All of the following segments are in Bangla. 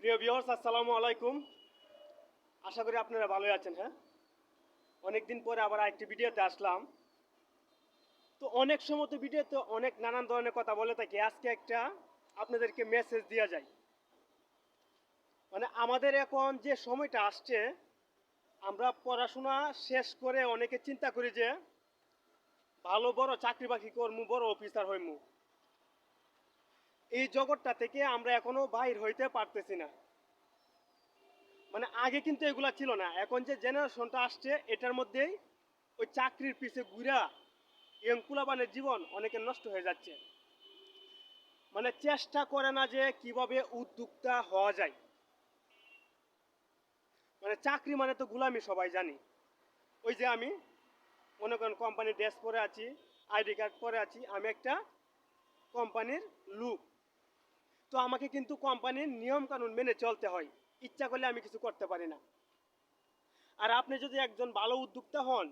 প্রিয় ভিউয়ার্স, আসসালামু আলাইকুম। আশা করি আপনারা ভালোই আছেন। হ্যাঁ, অনেকদিন পরে আবার আরেকটি ভিডিওতে আসলাম। তো অনেক সময় তো ভিডিওতে অনেক নানান ধরনের কথা বলে থাকি। আজকে একটা আপনাদেরকে মেসেজ দেওয়া যায়। মানে আমাদের এখন যে সময়টা আসছে, আমরা পড়াশোনা শেষ করে অনেকে চিন্তা করি যে ভালো বড় চাকরি বাকরি করমু, বড় অফিসার হইমু। এই জগৎটা থেকে আমরা এখনো বাইর হইতে পারতেছি না। মানে আগে কিন্তু এগুলা ছিল না। এখন যে জেনারেশনটা আসছে এটার মধ্যেই ওই চাকরির পিছে ঘুরা ইয়ং পোলাপানের জীবন অনেকের নষ্ট হয়ে যাচ্ছে। মানে চেষ্টা করে না যে কিভাবে উদ্যোক্তা হওয়া যায়। মানে চাকরি মানে তো গোলামি, সবাই জানি। ওই যে আমি মনে করেন কোম্পানির ড্রেস পরে আছি, আইডি কার্ড পরে আছি, আমি একটা কোম্পানির লোক। তো আমাকে কিন্তু কোম্পানির নিয়ম কানুন মেনে চলতে হয়। ইচ্ছা করলে আমি কিছু করতে পারি না। আর আপনি যদি একজন ভালো উদ্যোক্তা হন,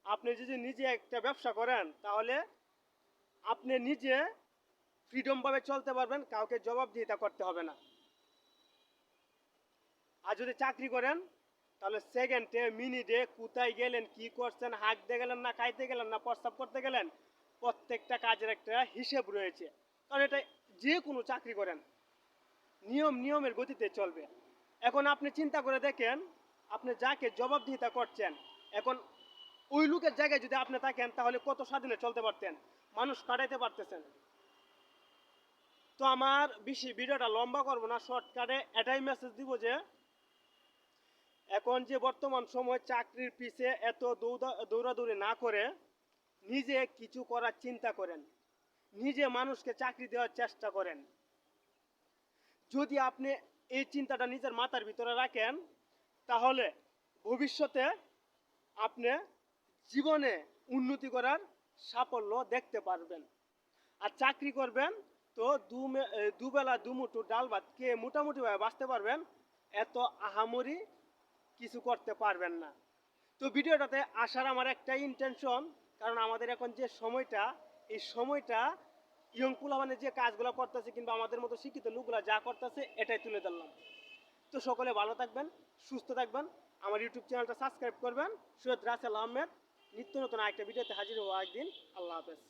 আপনি যদি নিজে একটা ব্যবসা করেন, তাহলে আপনি নিজে ফ্রিডমভাবে চলতে পারবেন, কাউকে জবাবদিহিতা করতে হবে না। আর যদি চাকরি করেন, তাহলে সেকেন্ডে মিনিটে কোথায় গেলেন, কি করছেন, হাঁকতে গেলেন না, খাইতে গেলেন না, প্রস্তাব করতে গেলেন, প্রত্যেকটা কাজের একটা হিসেব রয়েছে। কারণ এটা যে কোনো চাকরি করেন, নিয়মের গতিতে চলবে। এখন আপনি চিন্তা করে দেখেন, আপনি যাকে জবাবদিহিতা করছেন, এখন ওই লোকের জায়গায় যদি আপনি থাকেন, তাহলে কত স্বাধীনে চলতে পারতেন, মানুষ কাটাইতে পারতেছেন। তো আমার বেশি ভিডিওটা লম্বা করবো না, শর্টকাটে এটাই মেসেজ দিব যে এখন যে বর্তমান সময় চাকরির পিছে এত দৌড়াদৌড়ি না করে নিজে কিছু করার চিন্তা করেন, নিজে মানুষকে চাকরি দেওয়ার চেষ্টা করেন। যদি আপনি এই চিন্তাটা নিজের মাথার ভিতরে রাখেন, তাহলে ভবিষ্যতে আপনি জীবনে উন্নতি করার সাফল্য দেখতে পারবেন। আর চাকরি করবেন তো দুবেলা দুমুঠো ডাল ভাত খেয়ে মোটামুটিভাবে বাঁচতে পারবেন, এত আহামরি কিছু করতে পারবেন না। তো ভিডিওটাতে আসার আমার একটাই ইন্টেনশন, কারণ আমাদের এখন যে সময়টা, এই সময়টা ইয়ং পোলাপানে যে কাজগুলো করতেছে কিংবা আমাদের মতো শিক্ষিত লোকগুলো যা করতেছে এটাই তুলে ধরলাম। তো সকলে ভালো থাকবেন, সুস্থ থাকবেন, আমার ইউটিউব চ্যানেলটা সাবস্ক্রাইব করবেন। সৈয়দ রাসেল আহমেদ, নিত্য নতুন আরেকটা ভিডিওতে হাজির হবো একদিন। আল্লাহ হাফেজ।